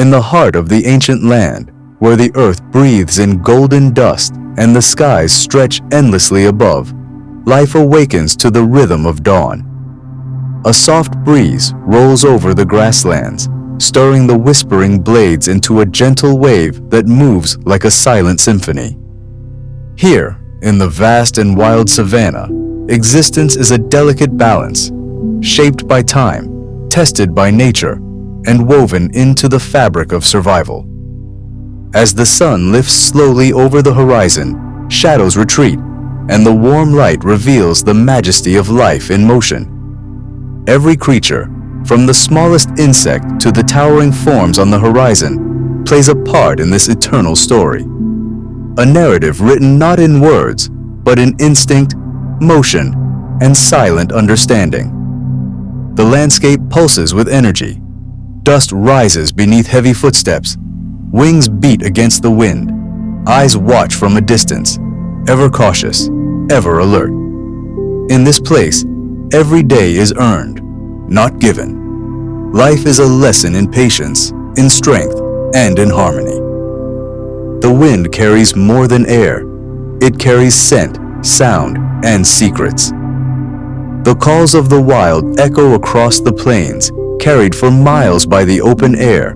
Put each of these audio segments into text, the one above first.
In the heart of the ancient land, where the earth breathes in golden dust and the skies stretch endlessly above, life awakens to the rhythm of dawn. A soft breeze rolls over the grasslands, stirring the whispering blades into a gentle wave that moves like a silent symphony. Here, in the vast and wild savanna, existence is a delicate balance, shaped by time, tested by nature, and woven into the fabric of survival. As the sun lifts slowly over the horizon, shadows retreat, and the warm light reveals the majesty of life in motion. Every creature, from the smallest insect to the towering forms on the horizon, plays a part in this eternal story. A narrative written not in words, but in instinct, motion, and silent understanding. The landscape pulses with energy. Dust rises beneath heavy footsteps. Wings beat against the wind. Eyes watch from a distance, ever cautious, ever alert. In this place, every day is earned, not given. Life is a lesson in patience, in strength, and in harmony. The wind carries more than air. It carries scent, sound, and secrets. The calls of the wild echo across the plains, carried for miles by the open air,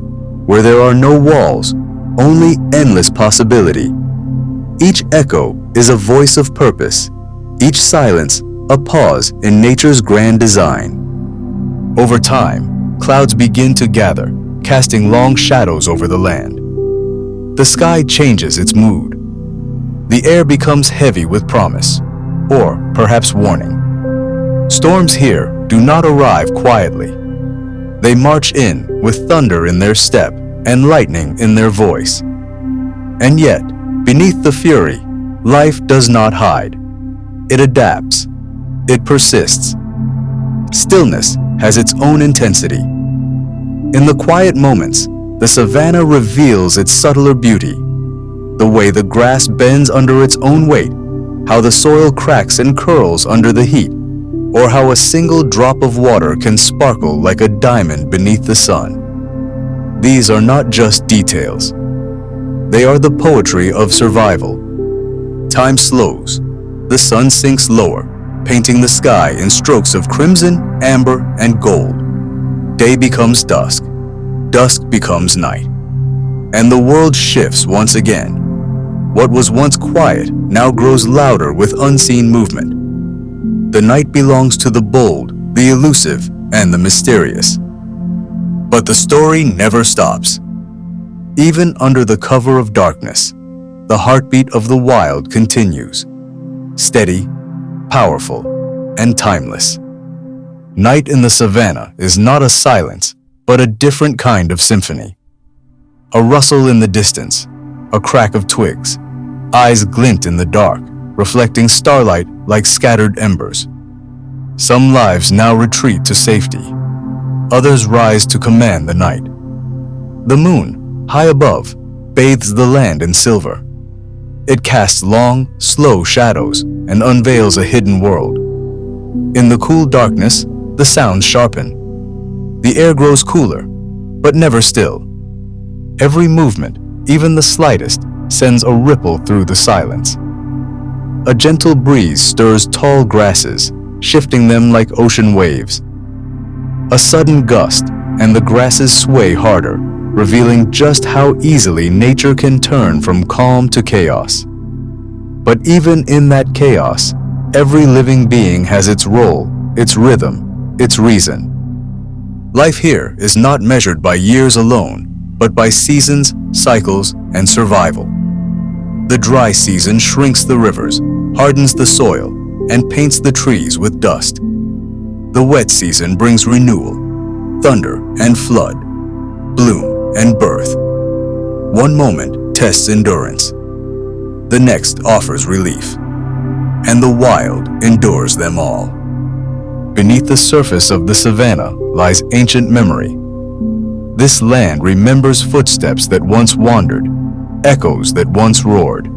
where there are no walls, only endless possibility. Each echo is a voice of purpose, each silence a pause in nature's grand design. Over time, clouds begin to gather, casting long shadows over the land. The sky changes its mood. The air becomes heavy with promise, or perhaps warning. Storms here do not arrive quietly. They march in with thunder in their step and lightning in their voice. And yet, beneath the fury, life does not hide. It adapts. It persists. Stillness has its own intensity. In the quiet moments, the savanna reveals its subtler beauty. The way the grass bends under its own weight, how the soil cracks and curls under the heat, or how a single drop of water can sparkle like a diamond beneath the sun. These are not just details. They are the poetry of survival. Time slows. The sun sinks lower, painting the sky in strokes of crimson, amber, and gold. Day becomes dusk. Dusk becomes night. And the world shifts once again. What was once quiet now grows louder with unseen movement. The night belongs to the bold, the elusive, and the mysterious. But the story never stops. Even under the cover of darkness, the heartbeat of the wild continues. Steady, powerful, and timeless. Night in the savanna is not a silence, but a different kind of symphony. A rustle in the distance, a crack of twigs, eyes glint in the dark, reflecting starlight like scattered embers. Some lives now retreat to safety. Others rise to command the night. The moon, high above, bathes the land in silver. It casts long, slow shadows and unveils a hidden world. In the cool darkness, the sounds sharpen. The air grows cooler, but never still. Every movement, even the slightest, sends a ripple through the silence. A gentle breeze stirs tall grasses, shifting them like ocean waves. A sudden gust, and the grasses sway harder, revealing just how easily nature can turn from calm to chaos. But even in that chaos, every living being has its role, its rhythm, its reason. Life here is not measured by years alone, but by seasons, cycles, and survival. The dry season shrinks the rivers, hardens the soil, and paints the trees with dust. The wet season brings renewal, thunder and flood, bloom and birth. One moment tests endurance. The next offers relief. And the wild endures them all. Beneath the surface of the savanna lies ancient memory. This land remembers footsteps that once wandered, echoes that once roared.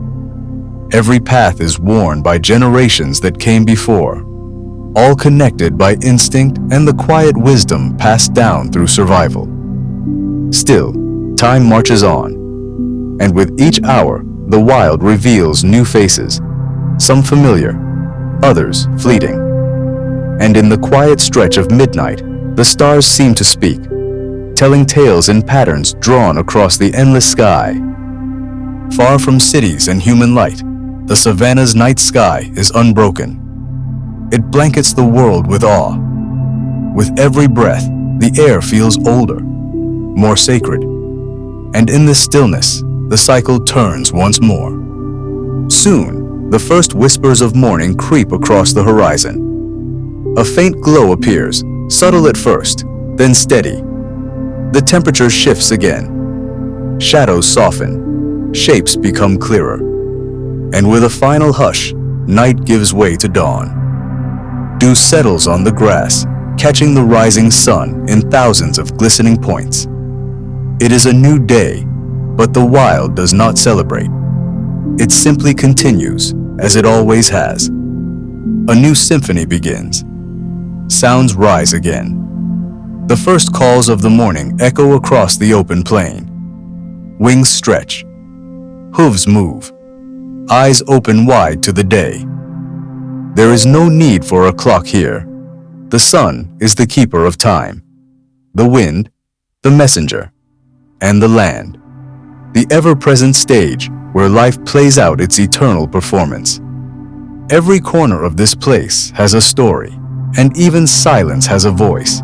Every path is worn by generations that came before, all connected by instinct and the quiet wisdom passed down through survival. Still, time marches on, and with each hour, the wild reveals new faces, some familiar, others fleeting. And in the quiet stretch of midnight, the stars seem to speak, telling tales in patterns drawn across the endless sky. Far from cities and human light, the savannah's night sky is unbroken. It blankets the world with awe. With every breath, the air feels older, more sacred. And in this stillness, the cycle turns once more. Soon, the first whispers of morning creep across the horizon. A faint glow appears, subtle at first, then steady. The temperature shifts again. Shadows soften, shapes become clearer. And with a final hush, night gives way to dawn. Dew settles on the grass, catching the rising sun in thousands of glistening points. It is a new day, but the wild does not celebrate. It simply continues, as it always has. A new symphony begins. Sounds rise again. The first calls of the morning echo across the open plain. Wings stretch. Hooves move. Eyes open wide to the day. There is no need for a clock here. The sun is the keeper of time. The wind, the messenger, and the land, the ever-present stage where life plays out its eternal performance. Every corner of this place has a story, and even silence has a voice.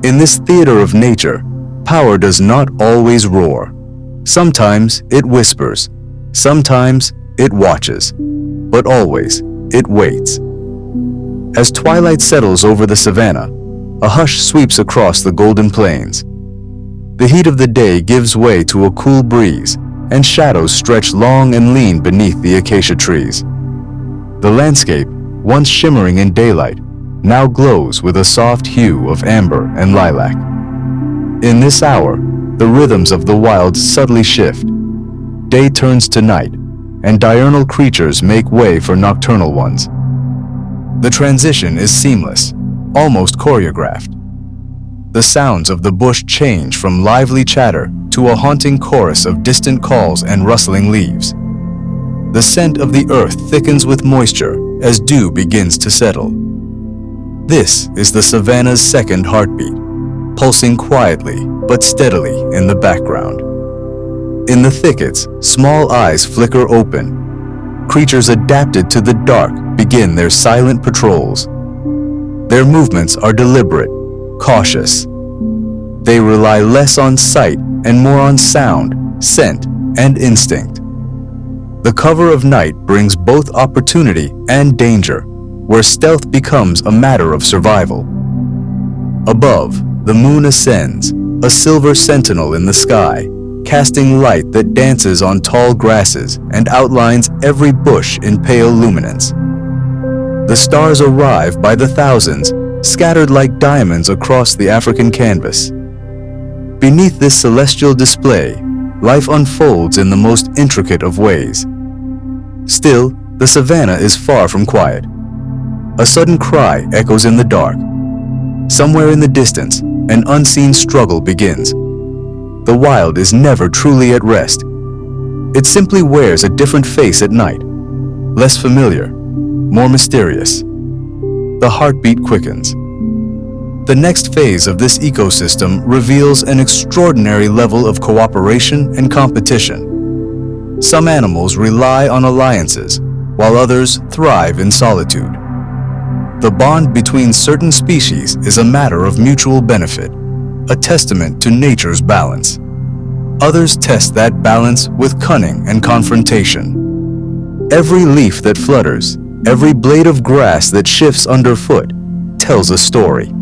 In this theater of nature, power does not always roar. Sometimes it whispers, sometimes it watches, but always it waits. As twilight settles over the savannah, a hush sweeps across the golden plains. The heat of the day gives way to a cool breeze, and shadows stretch long and lean beneath the acacia trees. The landscape, once shimmering in daylight, now glows with a soft hue of amber and lilac. In this hour, the rhythms of the wild subtly shift. Day turns to night, and diurnal creatures make way for nocturnal ones. The transition is seamless, almost choreographed. The sounds of the bush change from lively chatter to a haunting chorus of distant calls and rustling leaves. The scent of the earth thickens with moisture as dew begins to settle. This is the savannah's second heartbeat, pulsing quietly but steadily in the background. In the thickets, small eyes flicker open. Creatures adapted to the dark begin their silent patrols. Their movements are deliberate, cautious. They rely less on sight and more on sound, scent, and instinct. The cover of night brings both opportunity and danger, where stealth becomes a matter of survival. Above, the moon ascends, a silver sentinel in the sky, casting light that dances on tall grasses and outlines every bush in pale luminance. The stars arrive by the thousands, scattered like diamonds across the African canvas. Beneath this celestial display, life unfolds in the most intricate of ways. Still, the savannah is far from quiet. A sudden cry echoes in the dark. Somewhere in the distance, an unseen struggle begins. The wild is never truly at rest. It simply wears a different face at night, less familiar, more mysterious. The heartbeat quickens. The next phase of this ecosystem reveals an extraordinary level of cooperation and competition. Some animals rely on alliances, while others thrive in solitude. The bond between certain species is a matter of mutual benefit, a testament to nature's balance. Others test that balance with cunning and confrontation. Every leaf that flutters, every blade of grass that shifts underfoot, tells a story.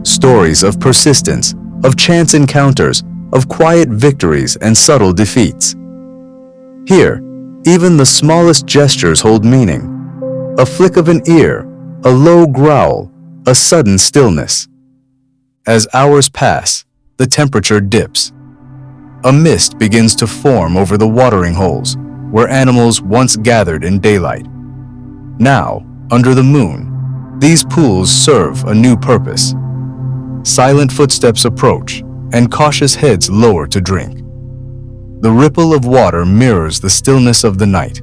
Stories of persistence, of chance encounters, of quiet victories and subtle defeats. Here, even the smallest gestures hold meaning. A flick of an ear, a low growl, a sudden stillness. As hours pass, the temperature dips. A mist begins to form over the watering holes, where animals once gathered in daylight. Now, under the moon, these pools serve a new purpose. Silent footsteps approach, and cautious heads lower to drink. The ripple of water mirrors the stillness of the night.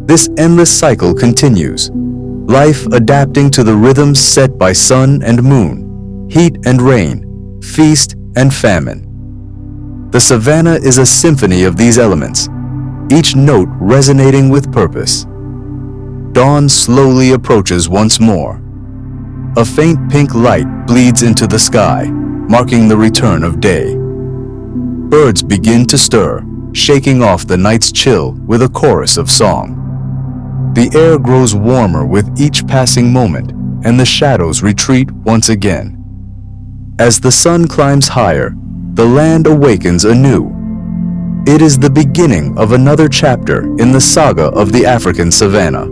This endless cycle continues, life adapting to the rhythms set by sun and moon, heat and rain, feast and famine. The Savannah is a symphony of these elements, each note resonating with purpose. Dawn slowly approaches once more. A faint pink light bleeds into the sky, marking the return of day. Birds begin to stir, shaking off the night's chill with a chorus of song. The air grows warmer with each passing moment, and the shadows retreat once again. As the sun climbs higher, the land awakens anew. It is the beginning of another chapter in the saga of the African Savannah,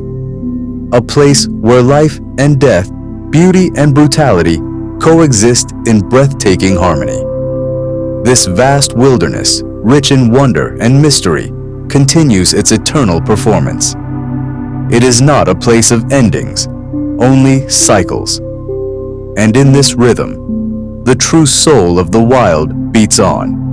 a place where life and death, beauty and brutality coexist in breathtaking harmony. This vast wilderness, rich in wonder and mystery, continues its eternal performance. It is not a place of endings, only cycles. And in this rhythm, the true soul of the wild beats on.